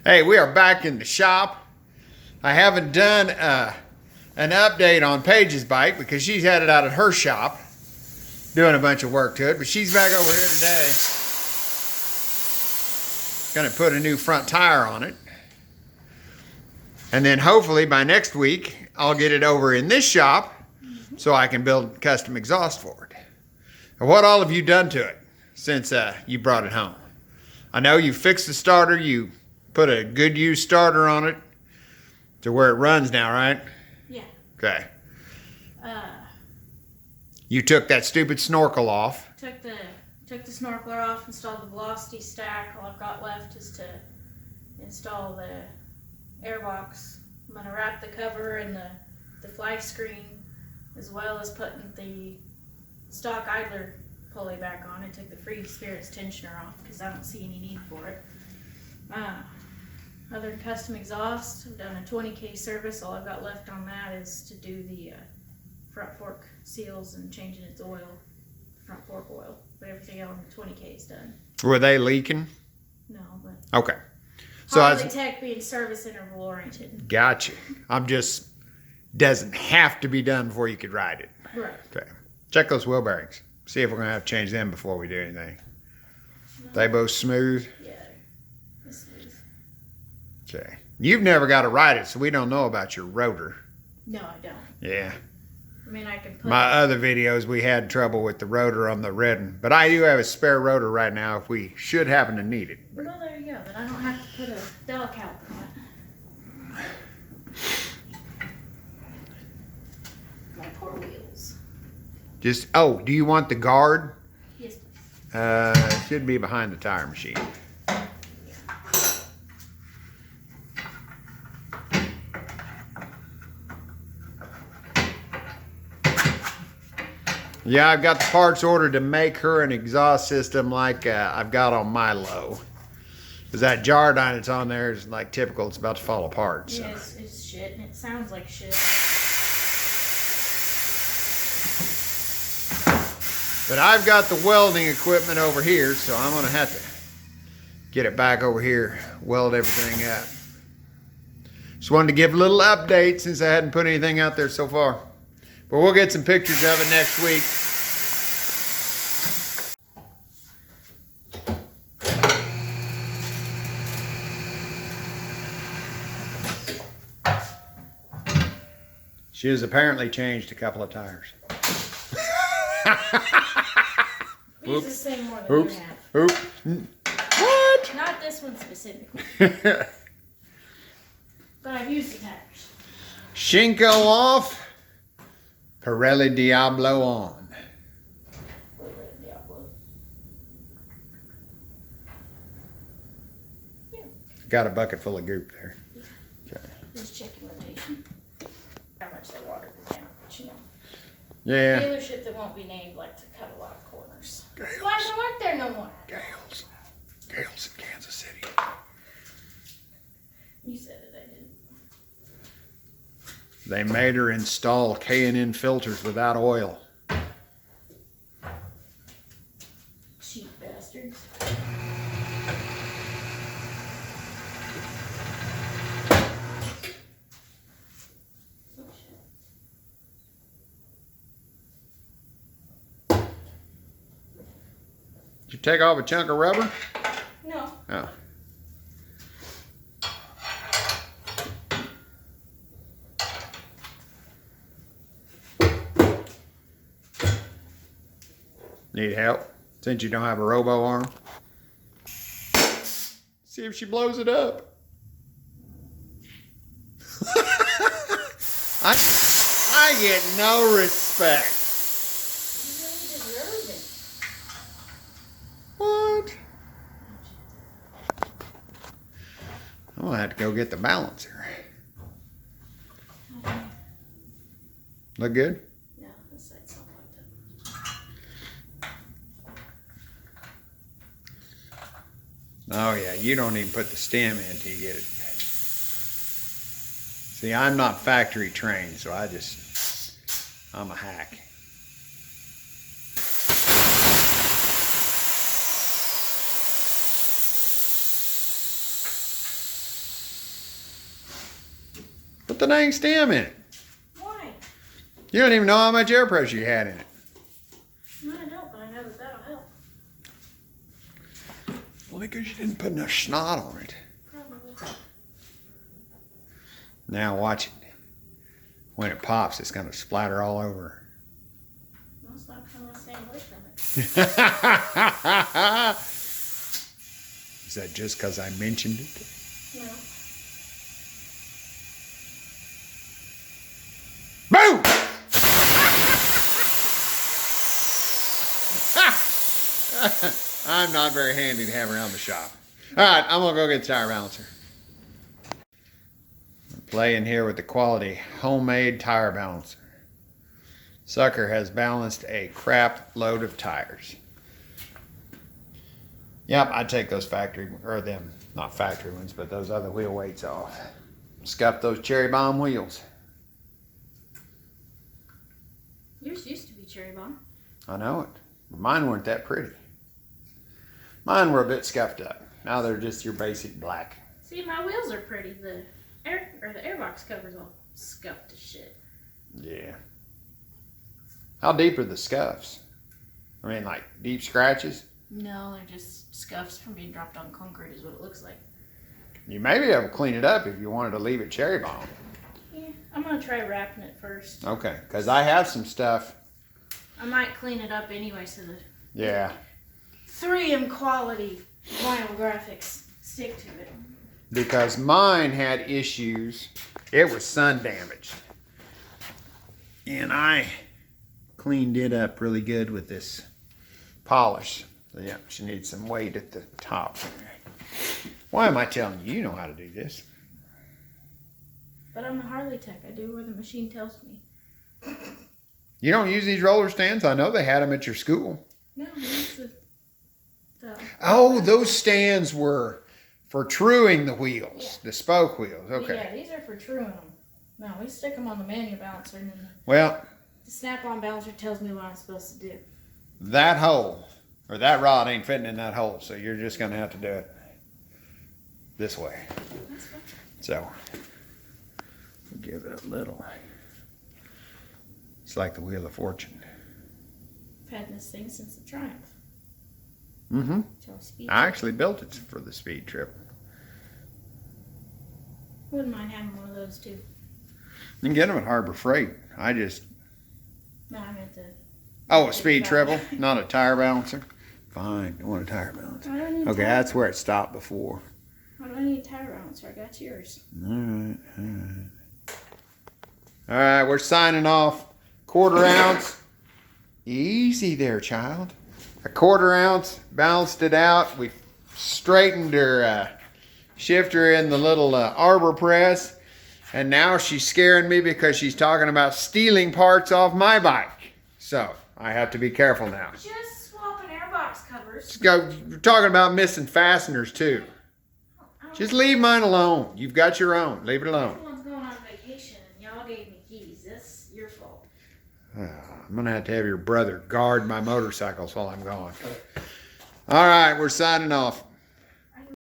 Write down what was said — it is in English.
Hey, we are back in the shop. I haven't done an update on Paige's bike because she's had it out at her shop doing a bunch of work to it, but she's back over here today. Gonna put a new front tire on it. And then hopefully by next week, I'll get it over in this shop so I can build custom exhaust for it. And what all have you done to it since you brought it home? I know you fixed the starter, you put a good used starter on it to where it runs now, right? Yeah. Okay. You took that stupid snorkel off. Took the snorkeler off, installed the velocity stack. All I've got left is to install the airbox. I'm gonna wrap the cover and the fly screen, as well as putting the stock idler pulley back on. I took the free spirits tensioner off because I don't see any need for it. Other custom exhaust, I've done a 20K service. All I've got left on that is to do the front fork seals and changing its oil, front fork oil. But everything on the 20K is done. Were they leaking? No, but Okay. So Harley Tech being service interval oriented. Gotcha. Doesn't have to be done before you could ride it. Right. Okay. Check those wheel bearings. See if we're gonna have to change them before we do anything. They both smooth? Yeah, it's smooth. Okay. You've never got to ride it, so we don't know about your rotor. No, I don't. Yeah. I mean, I can put My other videos, we had trouble with the rotor on the red one. But I do have a spare rotor right now if we should happen to need it. Well, there you go. Then I don't have to put a decal on it. My poor wheels. Do you want the guard? Yes. It should be behind the tire machine. Yeah, I've got the parts ordered to make her an exhaust system like I've got on my low. Because that Jardine that's on there is like typical, it's about to fall apart. So. Yeah, it's shit, and it sounds like shit. But I've got the welding equipment over here, so I'm going to have to get it back over here, weld everything up. Just wanted to give a little update since I hadn't put anything out there so far. But we'll get some pictures of it next week. She has apparently changed a couple of tires. These the same more than you have. Oops. What? Not this one specifically. But I've used the tires. Shinko off. Pirelli Diablo on. Yeah. Got a bucket full of goop there. Okay. Just checking rotation. How much they watered it down, but you know. Yeah. Dealership that won't be named like to cut a lot of corners. That's why I don't work there no more. Gales in Kansas City. You said it, I didn't. They made her install K&N filters without oil. Cheap bastards. Did you take off a chunk of rubber? No. Oh. Need help? Since you don't have a robo arm? See if she blows it up. I get no respect. You really deserve it. What? I'm gonna have to go get the balancer. Okay. Look good? No, this side's not like that. Oh yeah, you don't even put the stem in till you get it. See, I'm not factory trained, so I'm a hack. the dang stem in it. Why? You don't even know how much air pressure you had in it. No, I don't, but I know that that'll help. Well, because you didn't put enough snot on it. Probably. Now watch it. When it pops, it's going to splatter all over. No, it's not coming the same way from it. Is that just because I mentioned it? No. Boom! I'm not very handy to have around the shop. All right, I'm going to go get the tire balancer. I'm playing here with the quality homemade tire balancer. Sucker has balanced a crap load of tires. Yep, I'd take those factory, or them, not factory ones, but those other wheel weights off. Scuff those cherry bomb wheels. Yours used to be cherry bomb. I know it. Mine weren't that pretty. Mine were a bit scuffed up. Now they're just your basic black. See, my wheels are pretty. The airbox cover's all scuffed as shit. Yeah. How deep are the scuffs? I mean, like deep scratches? No, they're just scuffs from being dropped on concrete is what it looks like. You may be able to clean it up if you wanted to leave it cherry bomb. Yeah, I'm going to try wrapping it first. Okay, because I have some stuff. I might clean it up anyway so the Yeah. 3M quality vinyl graphics stick to it. Because mine had issues. It was sun damaged. And I cleaned it up really good with this polish. So yeah, she needs some weight at the top. Why am I telling you? You know how to do this. But I'm a Harley tech. I do where the machine tells me. You don't use these roller stands? I know they had them at your school. No, it's the Oh, those stands were for truing the wheels, Yeah. the spoke wheels. Okay. Yeah, these are for truing them. No, we stick them on the manual balancer and then Well, the snap-on balancer tells me what I'm supposed to do. that hole, or that rod ain't fitting in that hole, so you're just going to have to do it this way. That's fine. So, we'll give it a little. It's like the Wheel of Fortune. I've had this thing since the Triumph. Mm-hmm. Till speed. I actually built it for the speed trip. Wouldn't mind having one of those too. You can get them at Harbor Freight. I just... No, I meant the... Oh, a speed treble, not a tire balancer. Fine, you want a tire balancer. I don't need Okay, that's where it stopped before. Why do I need a tire balancer? I got yours. All right, all right. All right, we're signing off. 1/4 ounce. Easy there, child. A 1/4 ounce, balanced it out. We straightened her shifter in the little arbor press. And now she's scaring me because she's talking about stealing parts off my bike. So, I have to be careful now. Just swapping airbox covers. We're talking about missing fasteners too. Just leave mine alone. You've got your own. Leave it alone. Everyone's going on vacation and y'all gave me keys. That's your fault. I'm going to have your brother guard my motorcycles while I'm gone. All right, we're signing off.